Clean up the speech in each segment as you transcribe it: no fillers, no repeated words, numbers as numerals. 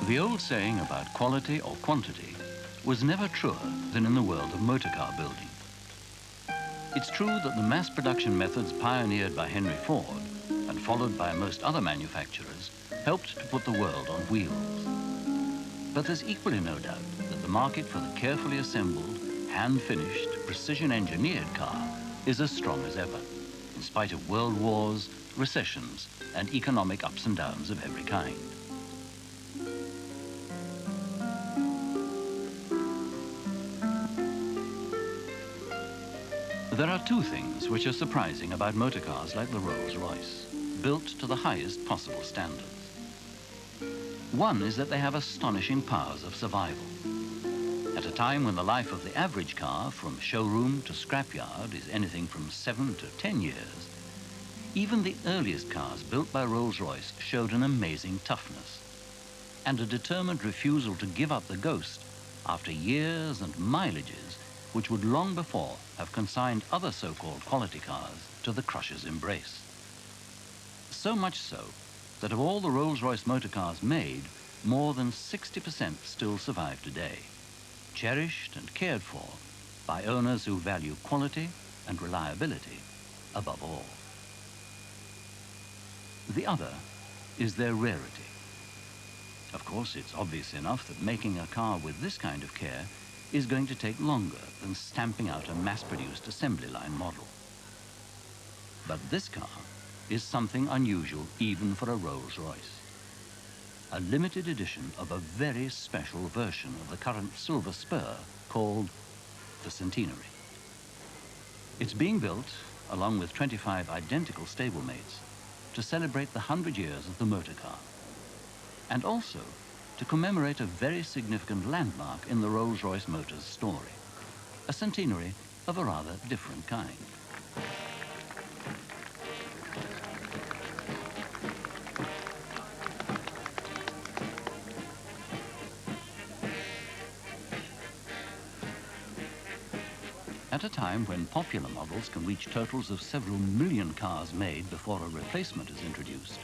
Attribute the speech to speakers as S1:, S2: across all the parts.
S1: The old saying about quality or quantity was never truer than in the world of motorcar building. It's true that the mass production methods pioneered by Henry Ford and followed by most other manufacturers helped to put the world on wheels. But there's equally no doubt that the market for the carefully assembled, hand-finished, precision-engineered car is as strong as ever, in spite of world wars, recessions, and economic ups and downs of every kind. There are two things which are surprising about motorcars like the Rolls-Royce, built to the highest possible standards. One is that they have astonishing powers of survival. At a time when the life of the average car, from showroom to scrapyard, is anything from 7 to 10 years, even the earliest cars built by Rolls-Royce showed an amazing toughness and a determined refusal to give up the ghost after years and mileages which would long before have consigned other so-called quality cars to the crusher's embrace. So much so that of all the Rolls-Royce motor cars made, more than 60% still survive today, cherished and cared for by owners who value quality and reliability above all. The other is their rarity. Of course, it's obvious enough that making a car with this kind of care is going to take longer than stamping out a mass-produced assembly line model. But this car is something unusual even for a Rolls-Royce. A limited edition of a very special version of the current Silver Spur called the Centenary. It's being built, along with 25 identical stablemates, to celebrate the 100 years of the motor car, and also to commemorate a very significant landmark in the Rolls-Royce Motors story, a centenary of a rather different kind. At a time when popular models can reach totals of several million cars made before a replacement is introduced,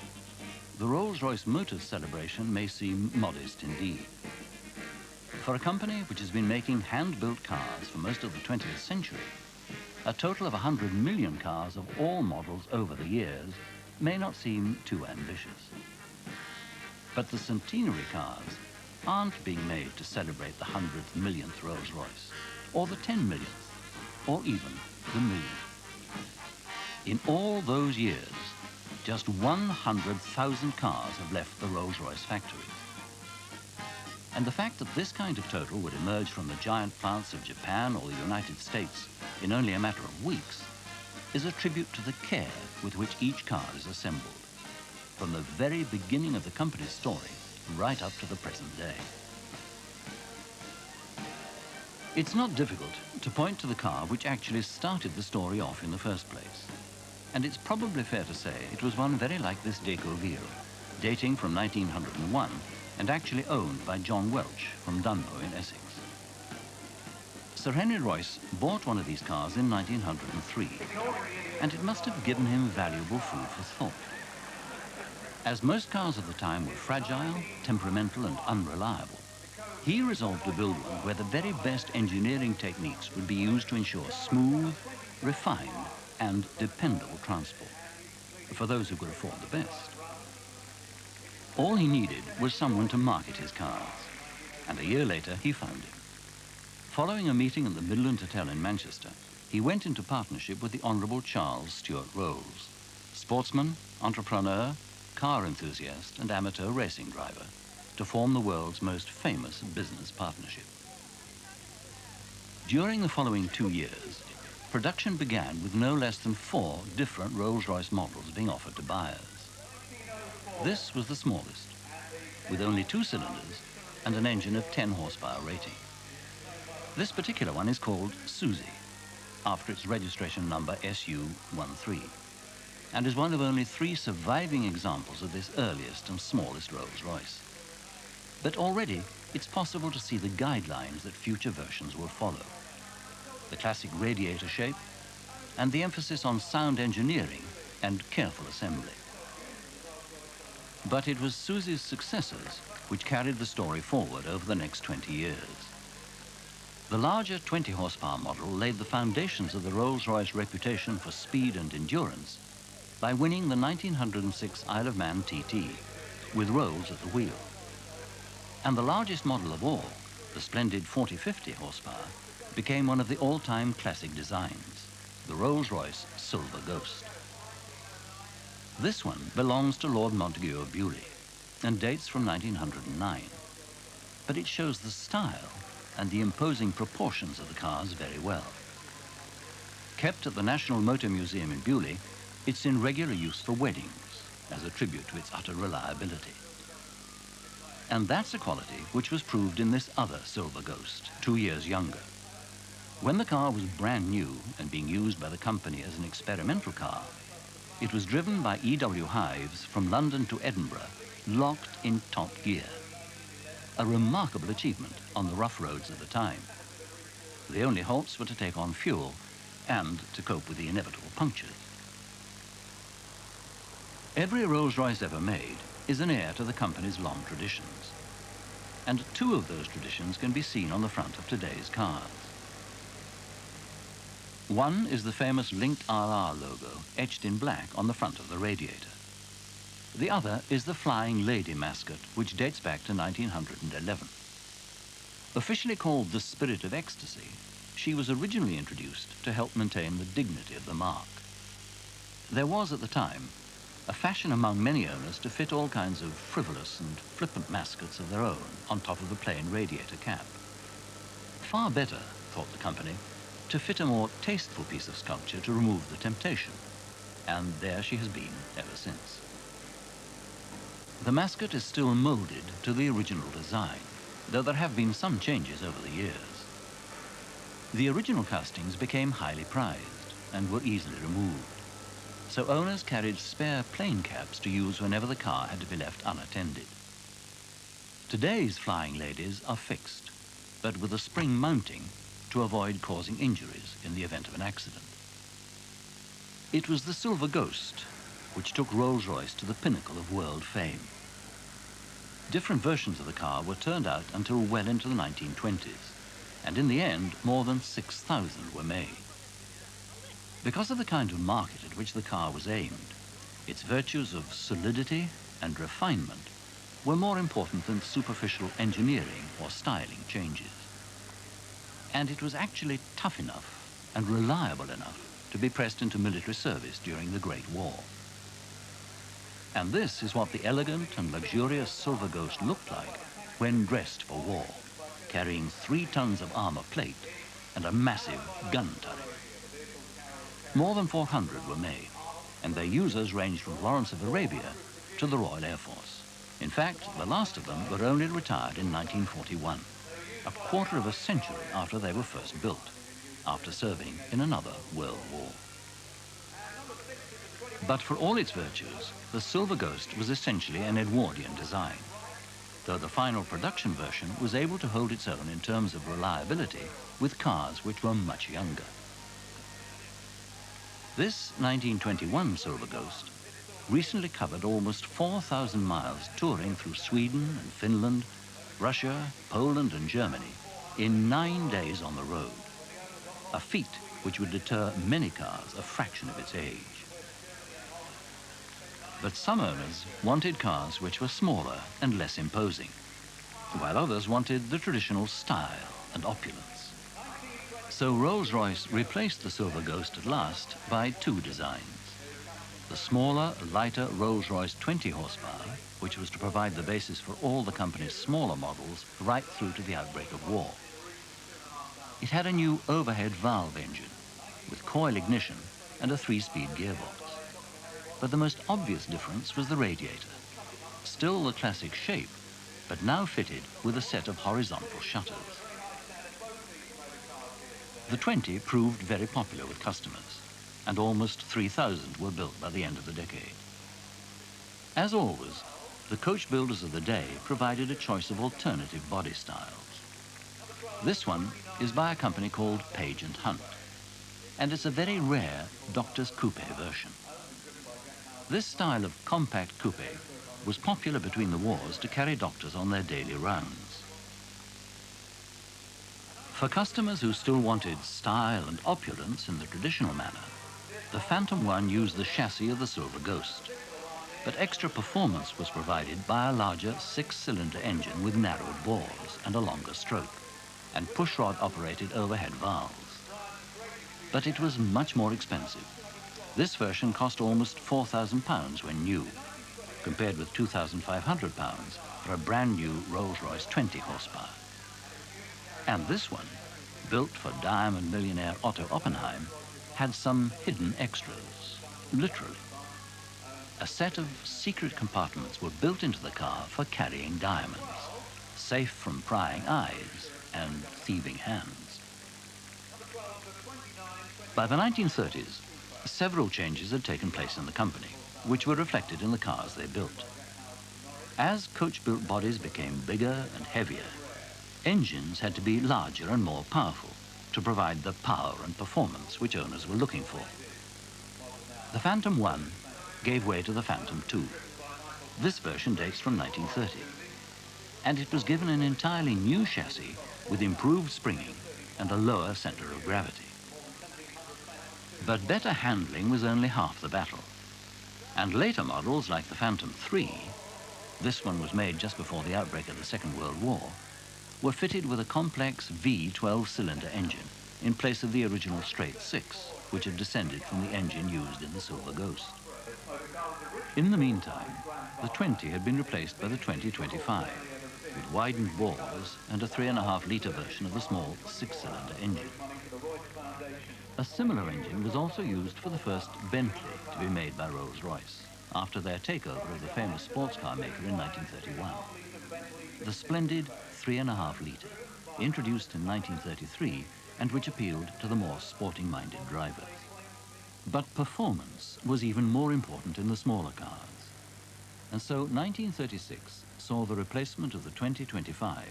S1: the Rolls-Royce Motors celebration may seem modest indeed. For a company which has been making hand-built cars for most of the 20th century, a total of 100 million cars of all models over the years may not seem too ambitious. But the centenary cars aren't being made to celebrate the 100th millionth Rolls-Royce, or the 10 millionth, or even the millionth. In all those years, just 100,000 cars have left the Rolls-Royce factories. And the fact that this kind of total would emerge from the giant plants of Japan or the United States in only a matter of weeks is a tribute to the care with which each car is assembled, from the very beginning of the company's story right up to the present day. It's not difficult to point to the car which actually started the story off in the first place. And it's probably fair to say it was one very like this Decauville, dating from 1901 and actually owned by John Welch from Dunmow in Essex. Sir Henry Royce bought one of these cars in 1903, and it must have given him valuable food for thought. As most cars of the time were fragile, temperamental, and unreliable, he resolved to build one where the very best engineering techniques would be used to ensure smooth, refined, and dependable transport for those who could afford the best. All he needed was someone to market his cars, and a year later he found him. Following a meeting at the Midland Hotel in Manchester, he went into partnership with the Honourable Charles Stuart Rolls, sportsman, entrepreneur, car enthusiast, and amateur racing driver, to form the world's most famous business partnership. During the following 2 years, production began with no less than 4 different Rolls-Royce models being offered to buyers. This was the smallest, with only 2 cylinders and an engine of 10 horsepower rating. This particular one is called Susie, after its registration number SU13, and is one of only 3 surviving examples of this earliest and smallest Rolls-Royce. But already, it's possible to see the guidelines that future versions will follow. The classic radiator shape, and the emphasis on sound engineering and careful assembly. But it was Susie's successors which carried the story forward over the next 20 years. The larger 20 horsepower model laid the foundations of the Rolls-Royce reputation for speed and endurance by winning the 1906 Isle of Man TT with Rolls at the wheel. And the largest model of all, the splendid 4050 horsepower, became one of the all-time classic designs, the Rolls-Royce Silver Ghost. This one belongs to Lord Montague of Beaulieu and dates from 1909, but it shows the style and the imposing proportions of the cars very well. Kept at the National Motor Museum in Beaulieu, it's in regular use for weddings as a tribute to its utter reliability. And that's a quality which was proved in this other Silver Ghost, 2 years younger. When the car was brand new and being used by the company as an experimental car, it was driven by E.W. Hives from London to Edinburgh, locked in top gear. A remarkable achievement on the rough roads of the time. The only halts were to take on fuel and to cope with the inevitable punctures. Every Rolls-Royce ever made is an heir to the company's long traditions. And 2 of those traditions can be seen on the front of today's cars. One is the famous linked RR logo etched in black on the front of the radiator. The other is the Flying Lady mascot, which dates back to 1911. Officially called the Spirit of Ecstasy, she was originally introduced to help maintain the dignity of the mark. There was at the time a fashion among many owners to fit all kinds of frivolous and flippant mascots of their own on top of the plain radiator cap. Far better, thought the company, to fit a more tasteful piece of sculpture to remove the temptation. And there she has been ever since. The mascot is still molded to the original design, though there have been some changes over the years. The original castings became highly prized and were easily removed, so owners carried spare plain caps to use whenever the car had to be left unattended. Today's Flying Ladies are fixed, but with a spring mounting to avoid causing injuries in the event of an accident. It was the Silver Ghost which took Rolls-Royce to the pinnacle of world fame. Different versions of the car were turned out until well into the 1920s, and in the end, more than 6,000 were made. Because of the kind of market at which the car was aimed, its virtues of solidity and refinement were more important than superficial engineering or styling changes. And it was actually tough enough and reliable enough to be pressed into military service during the Great War. And this is what the elegant and luxurious Silver Ghost looked like when dressed for war, carrying 3 tons of armor plate and a massive gun turret. More than 400 were made, and their users ranged from Lawrence of Arabia to the Royal Air Force. In fact, the last of them were only retired in 1941, a quarter of a century after they were first built, after serving in another world war. But for all its virtues, the Silver Ghost was essentially an Edwardian design, though the final production version was able to hold its own in terms of reliability with cars which were much younger. This 1921 Silver Ghost recently covered almost 4,000 miles touring through Sweden and Finland, Russia, Poland and Germany in 9 days on the road, a feat which would deter many cars a fraction of its age. But some owners wanted cars which were smaller and less imposing, while others wanted the traditional style and opulence. So Rolls-Royce replaced the Silver Ghost at last by 2 designs. The smaller, lighter Rolls-Royce 20 horsepower, which was to provide the basis for all the company's smaller models right through to the outbreak of war. It had a new overhead valve engine with coil ignition and a 3-speed gearbox. But the most obvious difference was the radiator. Still the classic shape, but now fitted with a set of horizontal shutters. The 20 proved very popular with customers, and almost 3,000 were built by the end of the decade. As always, the coach builders of the day provided a choice of alternative body styles. This one is by a company called Page & Hunt, and it's a very rare Doctor's Coupe version. This style of compact coupe was popular between the wars to carry doctors on their daily rounds. For customers who still wanted style and opulence in the traditional manner, the Phantom One used the chassis of the Silver Ghost, but extra performance was provided by a larger six-cylinder engine with narrowed bores and a longer stroke, and pushrod-operated overhead valves. But it was much more expensive. This version cost almost £4,000 when new, compared with £2,500 for a brand new Rolls-Royce 20 horsepower. And this one, built for diamond millionaire Otto Oppenheim, had some hidden extras, literally. A set of secret compartments were built into the car for carrying diamonds, safe from prying eyes and thieving hands. By the 1930s, several changes had taken place in the company, which were reflected in the cars they built. As coach-built bodies became bigger and heavier, engines had to be larger and more powerful to provide the power and performance which owners were looking for. The Phantom One gave way to the Phantom Two. This version dates from 1930, and it was given an entirely new chassis with improved springing and a lower center of gravity. But better handling was only half the battle, and later models like the Phantom 3, this one was made just before the outbreak of the Second World War, were fitted with a complex V12-cylinder engine in place of the original straight six, which had descended from the engine used in the Silver Ghost. In the meantime, the 20 had been replaced by the 2025, with widened bores and a 3.5-litre version of the small six-cylinder engine. A similar engine was also used for the first Bentley to be made by Rolls-Royce, after their takeover of the famous sports car maker in 1931. The splendid 3.5-litre, introduced in 1933 and which appealed to the more sporting-minded drivers. But performance was even more important in the smaller cars. And so 1936 saw the replacement of the 2025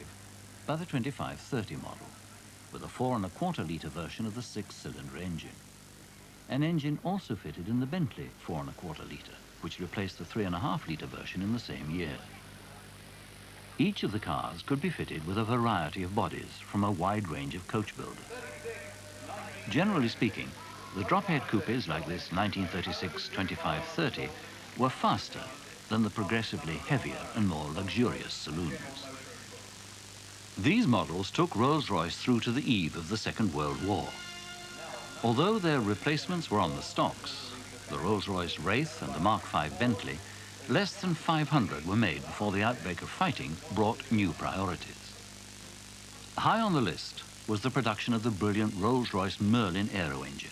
S1: by the 2530 model, with a 4.25-litre version of the six-cylinder engine. An engine also fitted in the Bentley 4.25-litre, which replaced the 3.5-litre version in the same year. Each of the cars could be fitted with a variety of bodies from a wide range of coach builders. Generally speaking, the drop-head coupes like this 1936 2530 were faster than the progressively heavier and more luxurious saloons. These models took Rolls-Royce through to the eve of the Second World War. Although their replacements were on the stocks, the Rolls-Royce Wraith and the Mark V Bentley, less than 500 were made before the outbreak of fighting brought new priorities. High on the list was the production of the brilliant Rolls-Royce Merlin aero engine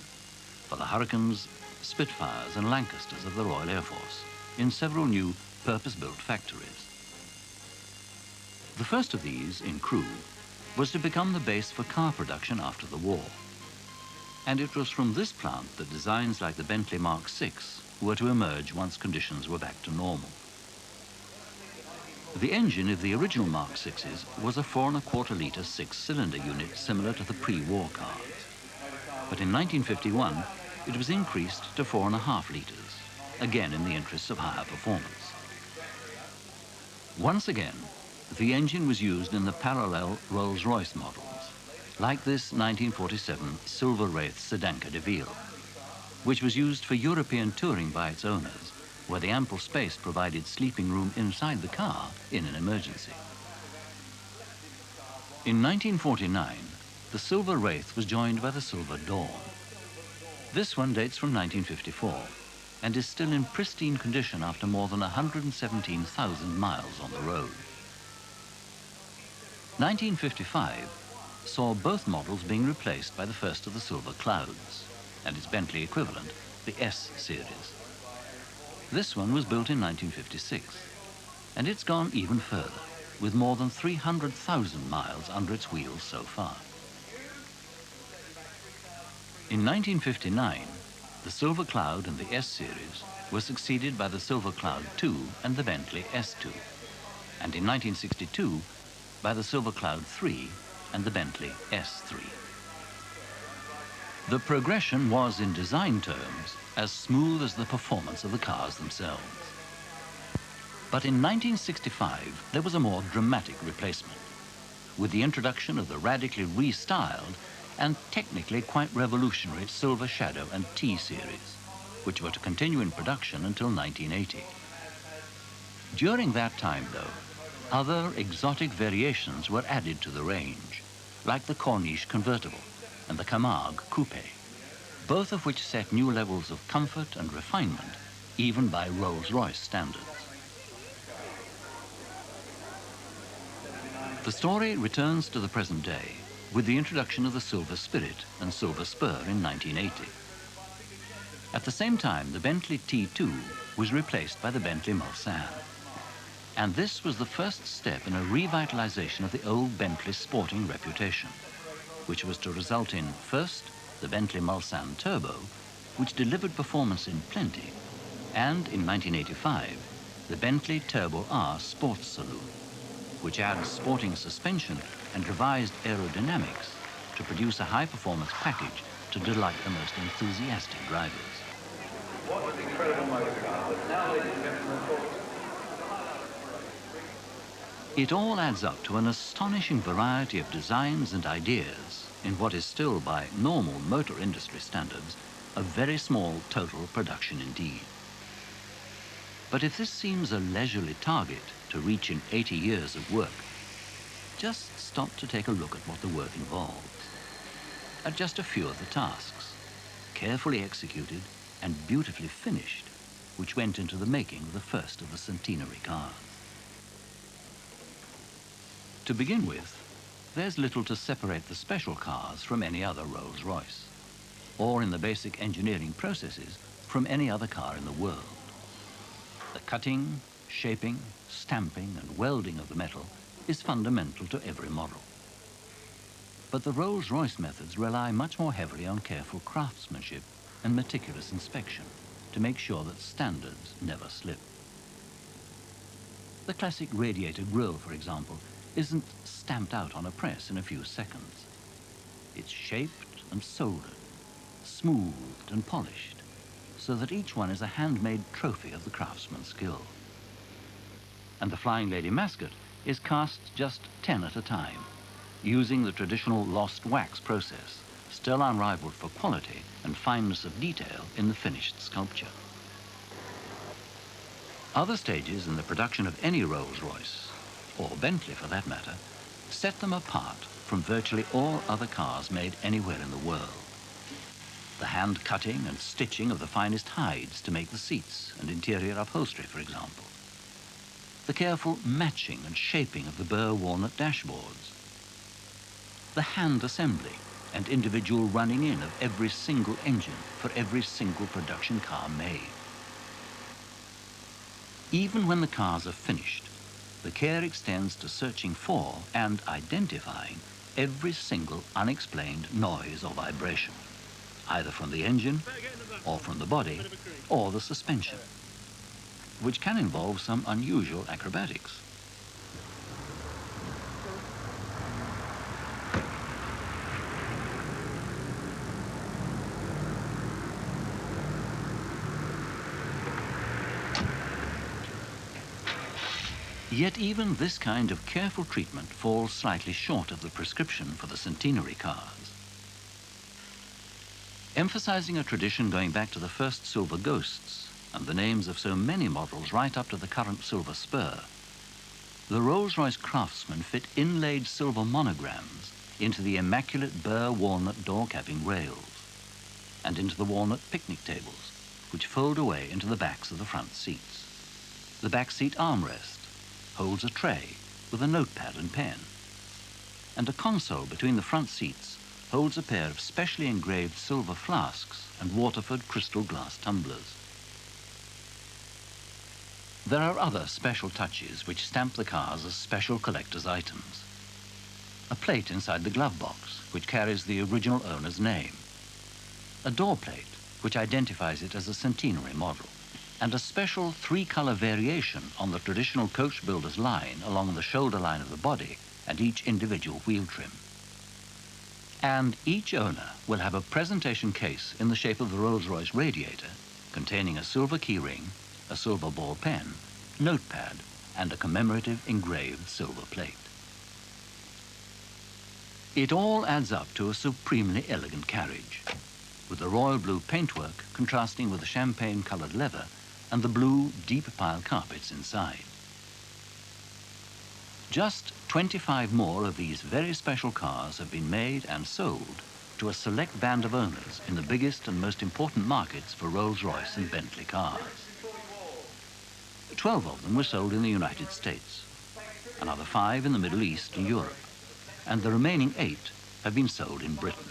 S1: for the Hurricanes, Spitfires and Lancasters of the Royal Air Force in several new purpose-built factories. The first of these, in Crewe, was to become the base for car production after the war. And it was from this plant that designs like the Bentley Mark VI were to emerge once conditions were back to normal. The engine of the original Mark VIs was a 4.25-litre six-cylinder unit similar to the pre-war cars. But in 1951, it was increased to 4.5 litres, again in the interests of higher performance. Once again, the engine was used in the parallel Rolls-Royce models, like this 1947 Silver Wraith Sedanka de Ville, which was used for European touring by its owners, where the ample space provided sleeping room inside the car in an emergency. In 1949, the Silver Wraith was joined by the Silver Dawn. This one dates from 1954 and is still in pristine condition after more than 117,000 miles on the road. 1955 saw both models being replaced by the first of the Silver Clouds and its Bentley equivalent, the S series. This one was built in 1956, and it's gone even further, with more than 300,000 miles under its wheels so far. In 1959, the Silver Cloud and the S series were succeeded by the Silver Cloud II and the Bentley S2, and in 1962 by the Silver Cloud III and the Bentley S3. The progression was, in design terms, as smooth as the performance of the cars themselves. But in 1965, there was a more dramatic replacement, with the introduction of the radically restyled and technically quite revolutionary Silver Shadow and T series, which were to continue in production until 1980. During that time, though, other exotic variations were added to the range, like the Corniche convertible and the Camargue coupe, both of which set new levels of comfort and refinement, even by Rolls-Royce standards. The story returns to the present day with the introduction of the Silver Spirit and Silver Spur in 1980. At the same time, the Bentley T2 was replaced by the Bentley Mulsanne. And this was the first step in a revitalization of the old Bentley sporting reputation, which was to result in, first, the Bentley Mulsanne Turbo, which delivered performance in plenty, and in 1985, the Bentley Turbo R Sports Saloon, which adds sporting suspension and revised aerodynamics to produce a high-performance package to delight the most enthusiastic drivers.
S2: What was incredible motor car, but now, ladies and gentlemen,
S1: It all adds up to an astonishing variety of designs and ideas in what is still, by normal motor industry standards, a very small total production indeed. But if this seems a leisurely target to reach in 80 years of work, just stop to take a look at what the work involves. At just a few of the tasks, carefully executed and beautifully finished, which went into the making of the first of the Centenary cars. To begin with, there's little to separate the special cars from any other Rolls-Royce, or in the basic engineering processes from any other car in the world. The cutting, shaping, stamping and welding of the metal is fundamental to every model. But the Rolls-Royce methods rely much more heavily on careful craftsmanship and meticulous inspection to make sure that standards never slip. The classic radiator grille, for example, isn't stamped out on a press in a few seconds. It's shaped and soldered, smoothed and polished, so that each one is a handmade trophy of the craftsman's skill. And the Flying Lady mascot is cast just 10 at a time, using the traditional lost wax process, still unrivaled for quality and fineness of detail in the finished sculpture. Other stages in the production of any Rolls-Royce, or Bentley for that matter, set them apart from virtually all other cars made anywhere in the world. The hand cutting and stitching of the finest hides to make the seats and interior upholstery, for example. The careful matching and shaping of the burr walnut dashboards. The hand assembly and individual running in of every single engine for every single production car made. Even when the cars are finished, the care extends to searching for and identifying every single unexplained noise or vibration, either from the engine, or from the body, or the suspension, which can involve some unusual acrobatics. Yet even this kind of careful treatment falls slightly short of the prescription for the Centenary cars. Emphasizing a tradition going back to the first Silver Ghosts and the names of so many models right up to the current Silver Spur, the Rolls-Royce craftsmen fit inlaid silver monograms into the immaculate burr walnut door capping rails and into the walnut picnic tables, which fold away into the backs of the front seats. The back seat armrest holds a tray with a notepad and pen, and a console between the front seats holds a pair of specially engraved silver flasks and Waterford crystal glass tumblers. There are other special touches which stamp the cars as special collector's items. A plate inside the glove box which carries the original owner's name, a door plate which identifies it as a Centenary model, and a special three-color variation on the traditional coach builder's line along the shoulder line of the body and each individual wheel trim. And each owner will have a presentation case in the shape of the Rolls-Royce radiator containing a silver key ring, a silver ball pen, notepad, and a commemorative engraved silver plate. It all adds up to a supremely elegant carriage, with the royal blue paintwork contrasting with the champagne-colored leather and the blue, deep pile carpets inside. Just 25 more of these very special cars have been made and sold to a select band of owners in the biggest and most important markets for Rolls-Royce and Bentley cars. 12 of them were sold in the United States, another 5 in the Middle East and Europe, and the remaining 8 have been sold in Britain.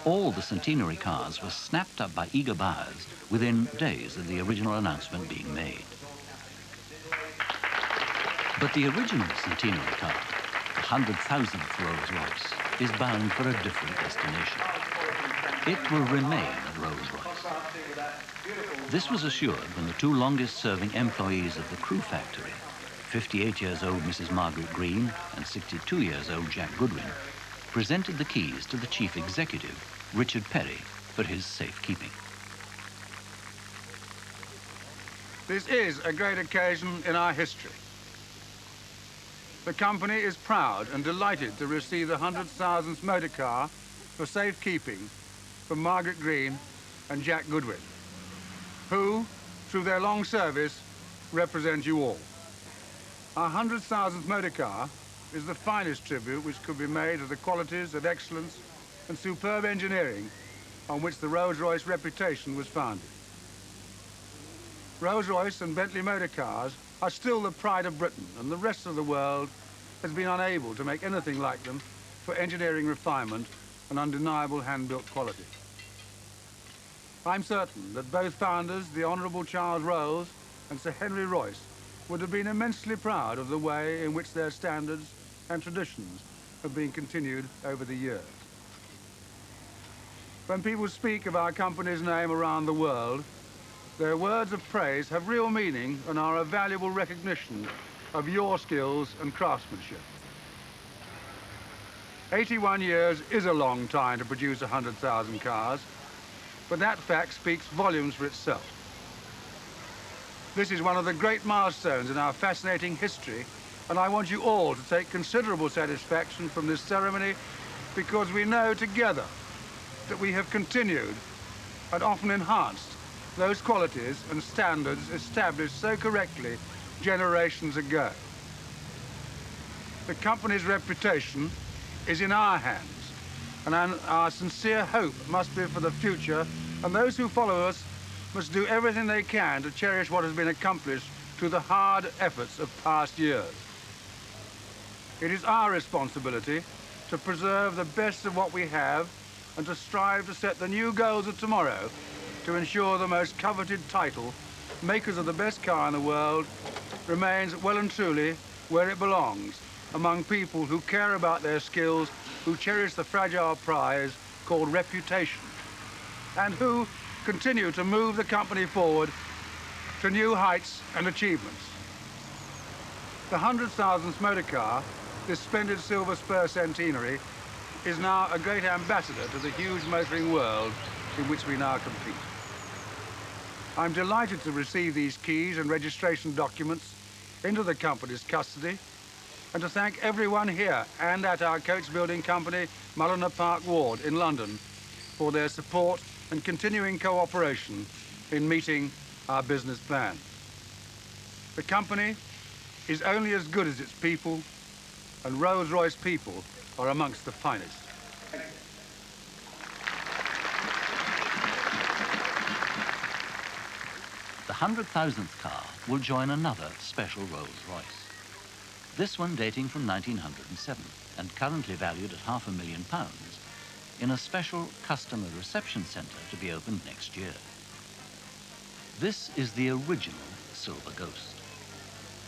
S1: All the Centenary cars were snapped up by eager buyers within days of the original announcement being made. But the original Centenary car, the 100,000th Rolls-Royce, is bound for a different destination. It will remain a Rolls-Royce. This was assured when the 2 longest-serving employees of the crew factory, 58 years old Mrs. Margaret Green and 62 years old Jack Goodwin, presented the keys to the chief executive, Richard Perry, for his safekeeping.
S3: This is a great occasion in our history. The company is proud and delighted to receive the 100,000th motor car for safekeeping from Margaret Green and Jack Goodwin, who, through their long service, represent you all. Our 100,000th motor car is the finest tribute which could be made to the qualities of excellence and superb engineering on which the Rolls-Royce reputation was founded. Rolls-Royce and Bentley motor cars are still the pride of Britain, and the rest of the world has been unable to make anything like them for engineering refinement and undeniable hand-built quality. I'm certain that both founders, the Honourable Charles Rolls and Sir Henry Royce, would have been immensely proud of the way in which their standards and traditions have been continued over the years. When people speak of our company's name around the world, their words of praise have real meaning and are a valuable recognition of your skills and craftsmanship. 81 years is a long time to produce 100,000 cars, but that fact speaks volumes for itself. This is one of the great milestones in our fascinating history, and I want you all to take considerable satisfaction from this ceremony, because we know together that we have continued and often enhanced those qualities and standards established so correctly generations ago. The company's reputation is in our hands, and our sincere hope must be for the future, and those who follow us must do everything they can to cherish what has been accomplished through the hard efforts of past years. It is our responsibility to preserve the best of what we have and to strive to set the new goals of tomorrow to ensure the most coveted title, makers of the best car in the world, remains well and truly where it belongs, among people who care about their skills, who cherish the fragile prize called reputation, and who continue to move the company forward to new heights and achievements. The 100,000th motor car, this splendid Silver Spur Centenary, is now a great ambassador to the huge motoring world in which we now compete. I'm delighted to receive these keys and registration documents into the company's custody, and to thank everyone here and at our coach building company, Mulliner Park Ward in London, for their support and continuing cooperation in meeting our business plan. The company is only as good as its people, and Rolls-Royce people are amongst the finest.
S1: The 100,000th car will join another special Rolls-Royce. This one dating from 1907 and currently valued at £500,000 in a special customer reception centre to be opened next year. This is the original Silver Ghost,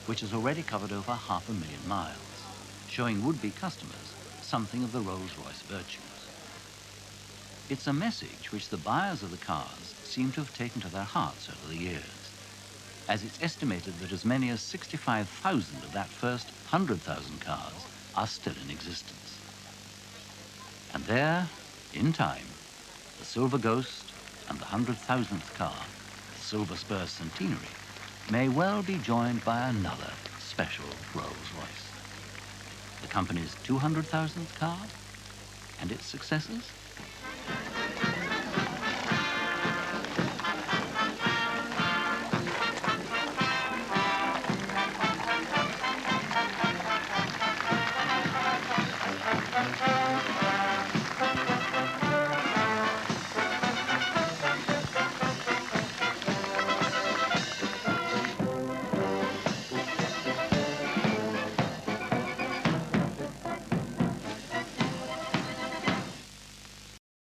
S1: which has already covered over 500,000 miles, showing would-be customers something of the Rolls-Royce virtues. It's a message which the buyers of the cars seem to have taken to their hearts over the years, as it's estimated that as many as 65,000 of that first 100,000 cars are still in existence. And there, in time, the Silver Ghost and the 100,000th car, the Silver Spur Centenary, may well be joined by another special Rolls-Royce. The company's 200,000th car and its successors?